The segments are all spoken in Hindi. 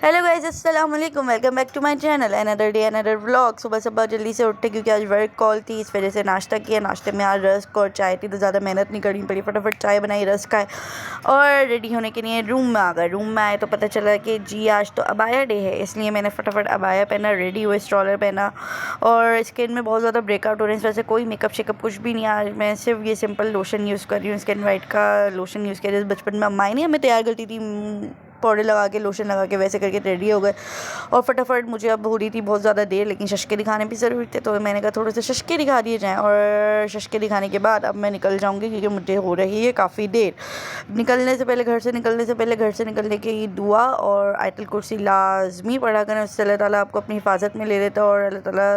हेलो गाइस, अस्सलाम वालेकुम। Welcome back to my channel. Another day another vlog. सुबह जल्दी से उठे क्योंकि आज वर्क कॉल थी, इस वजह से नाश्ता किया। नाश्ते में आज रस्क और चाय थी, तो ज़्यादा मेहनत नहीं करनी पड़ी। फटाफट चाय बनाई, रस्क खाए और रेडी होने के लिए रूम में आ गए। रूम में आए तो पता चला कि जी आज तो अबाया डे है, इसलिए मैंने फटाफट अबाया पहना, रेडी हुए, स्ट्रॉलर पहना और स्किन में बहुत ज़्यादा ब्रेकआउट हो रहे हैं। इस वजह से कोई मेकअप शेकअप कुछ भी नहीं। आज मैं सिर्फ ये सिंपल लोशन यूज़ कर रही हूँ, स्किन वाइट का लोशन यूज़ किया। जैसे बचपन में अम्मा नहीं हमें तैयार करती थी, पाउडर लगा के, लोशन लगा के, वैसे करके रेडी हो गए। और फटाफट मुझे अब हो रही थी बहुत ज़्यादा देर, लेकिन शशके दिखाने भी ज़रूरी थे, तो मैंने कहा थोड़े से शशके दिखा दिए जाएँ। और शशके दिखाने के बाद अब मैं निकल जाऊँगी क्योंकि मुझे हो रही है काफ़ी देर। निकलने से पहले घर से निकलने की दुआ और आयतुल कुर्सी लाजमी पढ़ा करें, उससे अल्लाह ताला आपको अपनी हिफाजत में ले लेता है और अल्लाह ताला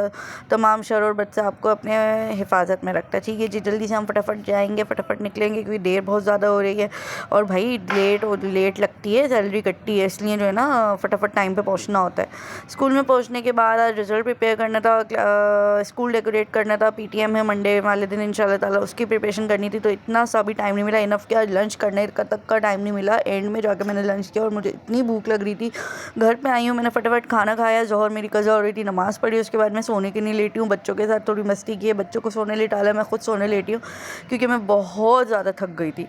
तमाम शर और बद से आपको अपने हिफाजत में रखता है। ठीक है जी, जल्दी से हम फटाफट जाएंगे, फटाफट निकलेंगे क्योंकि देर बहुत ज़्यादा हो रही है। और भाई लेट लगती है सैलरी कटती है, इसलिए जो है ना फटाफट टाइम पे पहुंचना होता है। स्कूल में पहुंचने के बाद आज रिजल्ट प्रिपेयर करना था, स्कूल डेकोरेट करना था। पीटीएम है मंडे वाले दिन इंशाल्लाह ताला, उसकी प्रिपरेशन करनी थी, तो इतना सा भी टाइम नहीं मिला। इनफ क्या, लंच करने तक का टाइम नहीं मिला। एंड में जाकर मैंने लंच किया और मुझे इतनी भूख लग रही थी। घर पे आई हूँ, मैंने फटाफट खाना खाया, ज़ोहर मेरी कज़ा हो रही थी, नमाज़ पढ़ी, उसके बाद मैं सोने के लिए लेटी हूँ। बच्चों के साथ थोड़ी मस्ती की है, बच्चों को सोने लेटाला, मैं खुद सोने लेटी हूँ क्योंकि मैं बहुत ज़्यादा थक गई थी।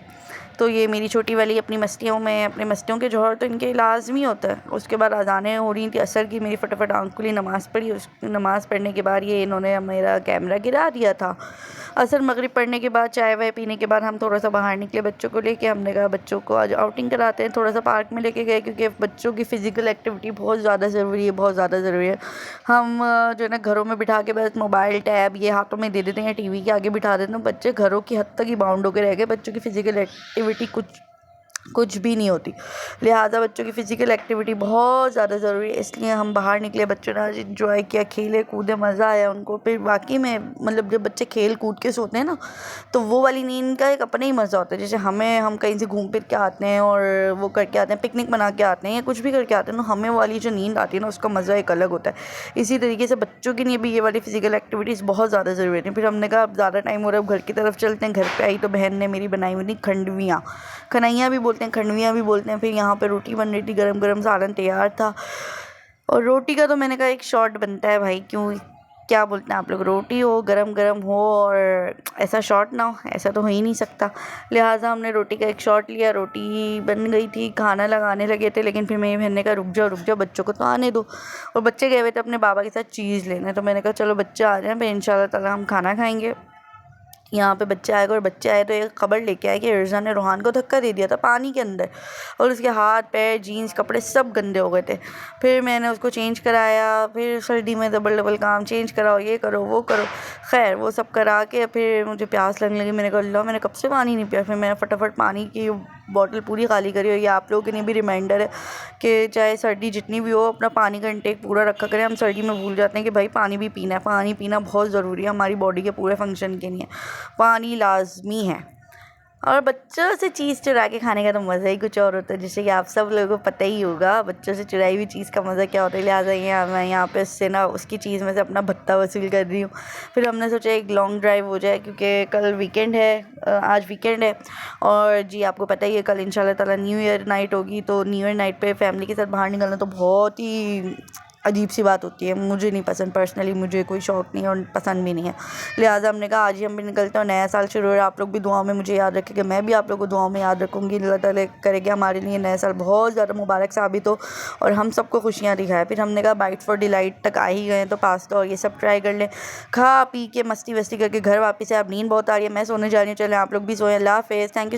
तो ये मेरी छोटी वाली अपनी मस्तियों में, अपनी मस्तियों के जौहर तो इनके लाजमी होता है। उसके बाद अज़ानें हो रही थी असर की, मेरी फटाफट आँख खुली, नमाज़ पढ़ी। उस नमाज़ पढ़ने के बाद ये इन्होंने मेरा कैमरा गिरा दिया था। असर मगरिब पढ़ने के बाद चाय वाय पीने के बाद हम थोड़ा सा बाहर निकले बच्चों को लेके। हमने कहा बच्चों को आज आउटिंग कराते हैं, थोड़ा सा पार्क में लेके गए क्योंकि बच्चों की फ़िज़िकल एक्टिविटी बहुत ज़्यादा ज़रूरी है, बहुत ज़्यादा ज़रूरी है। हम जो है ना घरों में बिठा के बस मोबाइल टैब ये हाथों में दे देते हैं, टीवी के आगे बिठा देते हैं, बच्चे घरों की हद तक ही बाउंड होकर रह गए। बच्चों की फ़िज़िकल एक्टिविटी कुछ भी नहीं होती, लिहाजा बच्चों की फ़िज़िकल एक्टिविटी बहुत ज़्यादा ज़रूरी है। इसलिए हम बाहर निकले, बच्चों ने आज इंजॉय किया, खेले कूदे, मज़ा आया उनको। फिर वाकई में मतलब जब बच्चे खेल कूद के सोते हैं ना, तो वो वाली नींद का एक अपना ही मज़ा होता है। जैसे हम कहीं से घूम फिर के आते हैं और वो करके आते हैं, पिकनिक बना के आते हैं या कुछ भी करके आते हैं, तो हमें वाली जो नींद आती है ना, उसका मज़ा एक अलग होता है। इसी तरीके से बच्चों के लिए भी ये वाली फ़िज़िकल एक्टिविटीज़ बहुत ज़्यादा ज़रूरी है। फिर हमने कहा अब ज़्यादा टाइम हो रहा है, अब घर की तरफ चलते हैं। घर पर आई तो बहन ने मेरी बनाई हुई थी खंडवियाँ, खनैया भी बोलते हैं, खंडवियाँ भी बोलते हैं। फिर यहाँ पे रोटी बन रही थी, गरम गरम सालन तैयार था। और रोटी का तो मैंने कहा एक शॉट बनता है भाई, क्यों क्या बोलते हैं आप लोग, रोटी हो गरम गरम हो और ऐसा शॉट ना हो, ऐसा तो हो ही नहीं सकता। लिहाजा हमने रोटी का एक शॉट लिया, रोटी बन गई थी, खाना लगाने लगे थे, लेकिन फिर मेरी बहन ने कहा रुक जाओ बच्चों को तो आने दो। और बच्चे गए हुए थे अपने बाबा के साथ चीज़ लेने, तो मैंने कहा चलो बच्चे आ जाएं, फिर इंशाल्लाह ताला हम खाना खाएंगे। यहाँ पे बच्चे आएगा और बच्चे आए तो एक ख़बर लेके आए कि इर्ज़ा ने रोहान को धक्का दे दिया था पानी के अंदर और उसके हाथ पैर जीन्स कपड़े सब गंदे हो गए थे। फिर मैंने उसको चेंज कराया, फिर सर्दी में डबल काम, चेंज कराओ, ये करो वो करो, खैर वो सब करा के फिर मुझे प्यास लगने लगी। मैंने कहा अल्लाह, मैंने कब से पानी नहीं पिया। फिर मैंने फटाफट पानी की बॉटल पूरी खाली करी। और ये आप लोगों के लिए भी रिमाइंडर है कि चाहे सर्दी जितनी भी हो, अपना पानी का इंटेक पूरा रखा करें। हम सर्दी में भूल जाते हैं कि भाई पानी भी पीना है, पानी पीना बहुत ज़रूरी है हमारी बॉडी के पूरे फंक्शन के लिए, पानी लाजमी है। और बच्चों से चीज़ चुरा के खाने का तो मज़ा ही कुछ और होता है, जैसे कि आप सब लोगों को पता ही होगा बच्चों से चुराई हुई चीज़ का मज़ा क्या होता है। लिहाजा मैं यहाँ पे उससे ना उसकी चीज़ में से अपना भत्ता वसूल कर रही हूँ। फिर हमने सोचा एक लॉन्ग ड्राइव हो जाए क्योंकि कल वीकेंड है, आज वीकेंड है। और जी आपको पता ही है कल इंशाल्लाह ताला न्यू ईयर नाइट होगी, तो न्यू ईयर नाइट पे फैमिली के साथ बाहर निकलना तो बहुत ही अजीब सी बात होती है। मुझे नहीं पसंद, पर्सनली मुझे कोई शौक़ नहीं है और पसंद भी नहीं है। लिहाजा हमने कहा आज ही हम भी निकलते हैं, नया साल शुरू हो रहा है। आप लोग भी दुआओं में मुझे याद रखेंगे, मैं भी आप लोगों को दुआओं में याद रखूँगी। अल्लाह ताला करेगा हमारे लिए नया साल बहुत ज़्यादा मुबारक साबित हो और हम सबको खुशियाँ दिखाए। फिर हमने कहा बाइट फॉर डिलाइट तक आ ही गए तो पास्ता और ये सब ट्राई कर लें। खा पी के मस्ती वस्ती करके घर वापस से अब नींद बहुत आ रही है, मैं सोने जा रही हूँ। चलें आप लोग भी सोएं। अल्लाह हाफ़िज़, थैंक यू।